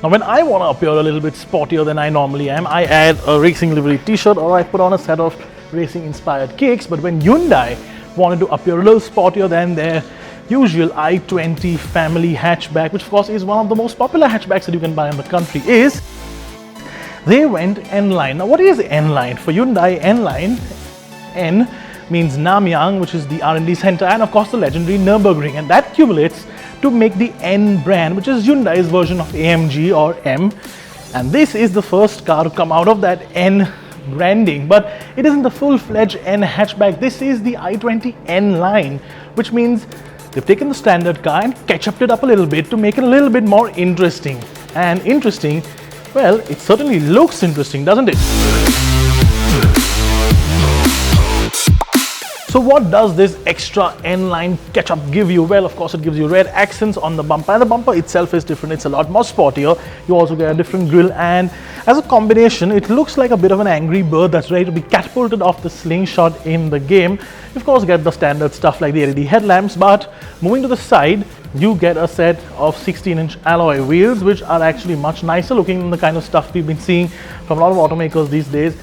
Now when I want to appear a little bit sportier than I normally am, I add a racing livery t-shirt or I put on a set of racing inspired kicks. But when Hyundai wanted to appear a little sportier than their usual i20 family hatchback, which of course is one of the most popular hatchbacks that you can buy in the country, they went N-line. Now what is N-line? For Hyundai, N-line, N means Namyang, which is the R&D center, and of course the legendary Nürburgring, and that accumulates to make the N brand, which is Hyundai's version of AMG or M. And this is the first car to come out of that N branding, but it isn't the full-fledged N hatchback. This is the i20 N line, which means they've taken the standard car and ketchuped it up a little bit to make it a little bit more interesting. And interesting, well, it certainly looks interesting, doesn't it? So what does this extra N-line ketchup give you? Well, of course, it gives you red accents on the bumper, and the bumper itself is different. It's a lot more sportier. You also get a different grille, and as a combination, it looks like a bit of an angry bird that's ready to be catapulted off the slingshot in the game. You of course get the standard stuff like the LED headlamps, but moving to the side, you get a set of 16-inch alloy wheels, which are actually much nicer looking than the kind of stuff we've been seeing from a lot of automakers these days.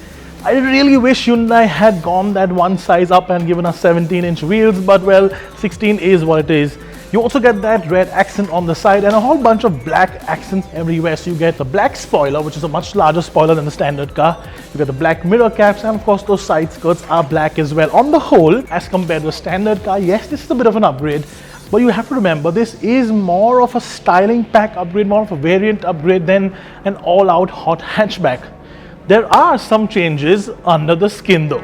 I really wish Hyundai had gone that one size up and given us 17-inch wheels, but well, 16 is what it is. You also get that red accent on the side and a whole bunch of black accents everywhere. So you get the black spoiler, which is a much larger spoiler than the standard car. You get the black mirror caps, and of course those side skirts are black as well. On the whole, as compared to a standard car, yes, this is a bit of an upgrade, but you have to remember this is more of a styling pack upgrade, more of a variant upgrade than an all-out hot hatchback. There are some changes under the skin though.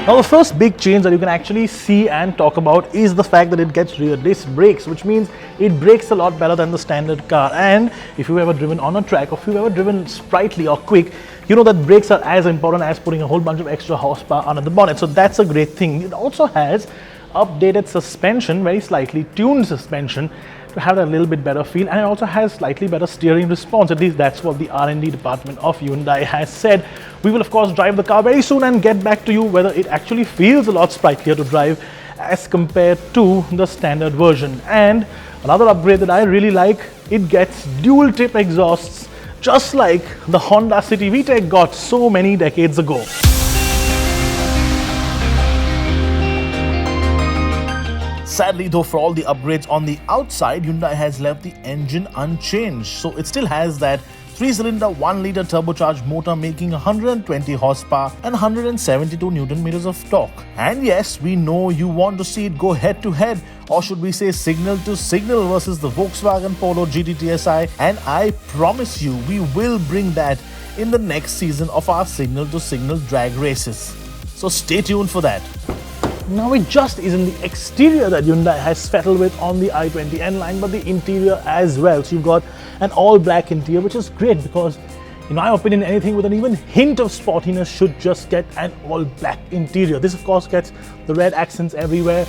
Now the first big change that you can actually see and talk about is the fact that it gets rear disc brakes, which means it brakes a lot better than the standard car. And if you've ever driven on a track, or if you've ever driven sprightly or quick, you know that brakes are as important as putting a whole bunch of extra horsepower under the bonnet. So that's a great thing. It also has updated suspension, very slightly tuned suspension, to have a little bit better feel, and it also has slightly better steering response. At least that's what the R&D department of Hyundai has said. We will of course drive the car very soon and get back to you whether it actually feels a lot sprightlier to drive as compared to the standard version. And another upgrade that I really like, it gets dual tip exhausts, just like the Honda City VTEC got so many decades ago. Sadly though, for all the upgrades on the outside, Hyundai has left the engine unchanged. So it still has that 3-cylinder 1-liter turbocharged motor making 120 horsepower and 172 Newton meters of torque. And yes, we know you want to see it go head to head, or should we say signal to signal, versus the Volkswagen Polo GT TSI, and I promise you we will bring that in the next season of our signal to signal drag races. So stay tuned for that. Now it just isn't the exterior that Hyundai has fettled with on the i20 N line, but the interior as well. So you've got an all-black interior, which is great because, in my opinion, anything with an even hint of sportiness should just get an all-black interior. This of course gets the red accents everywhere,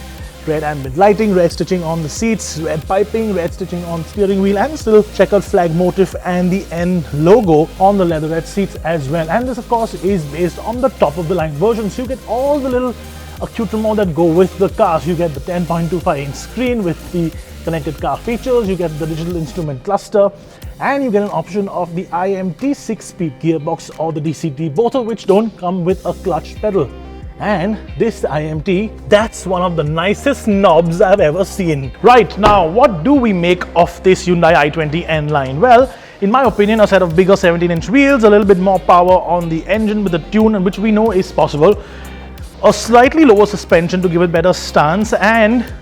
red ambient lighting, red stitching on the seats, red piping, red stitching on steering wheel, and still checkered flag motif and the N logo on the leatherette seats as well. And this of course is based on the top-of-the-line version, so you get all the little accoutrements that go with the car. So you get the 10.25-inch screen with the connected car features, you get the digital instrument cluster, and you get an option of the IMT 6-speed gearbox or the DCT, both of which don't come with a clutch pedal. And this IMT, that's one of the nicest knobs I've ever seen. Right, now what do we make of this Hyundai i20 N line? Well, in my opinion, a set of bigger 17-inch wheels, a little bit more power on the engine with a tune, which we know is possible, a slightly lower suspension to give it better stance, and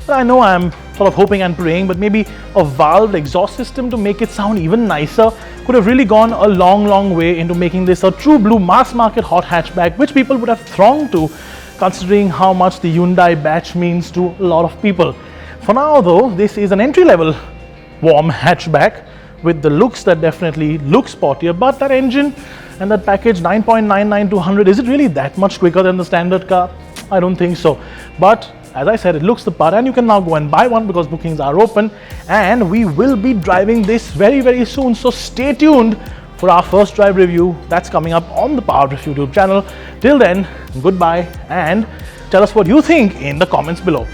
I know I'm sort of hoping and praying, but maybe a valved exhaust system to make it sound even nicer could have really gone a long way into making this a true blue mass market hot hatchback, which people would have thronged to, considering how much the Hyundai badge means to a lot of people. For now though, this is an entry-level warm hatchback with the looks that definitely look sportier, but that engine and that package 9.99 to 100, is it really that much quicker than the standard car? I don't think so. But as I said, it looks the part, and you can now go and buy one because bookings are open, and we will be driving this very soon. So stay tuned for our first drive review that's coming up on the PowerDrift YouTube channel. Till then, goodbye, and tell us what you think in the comments below.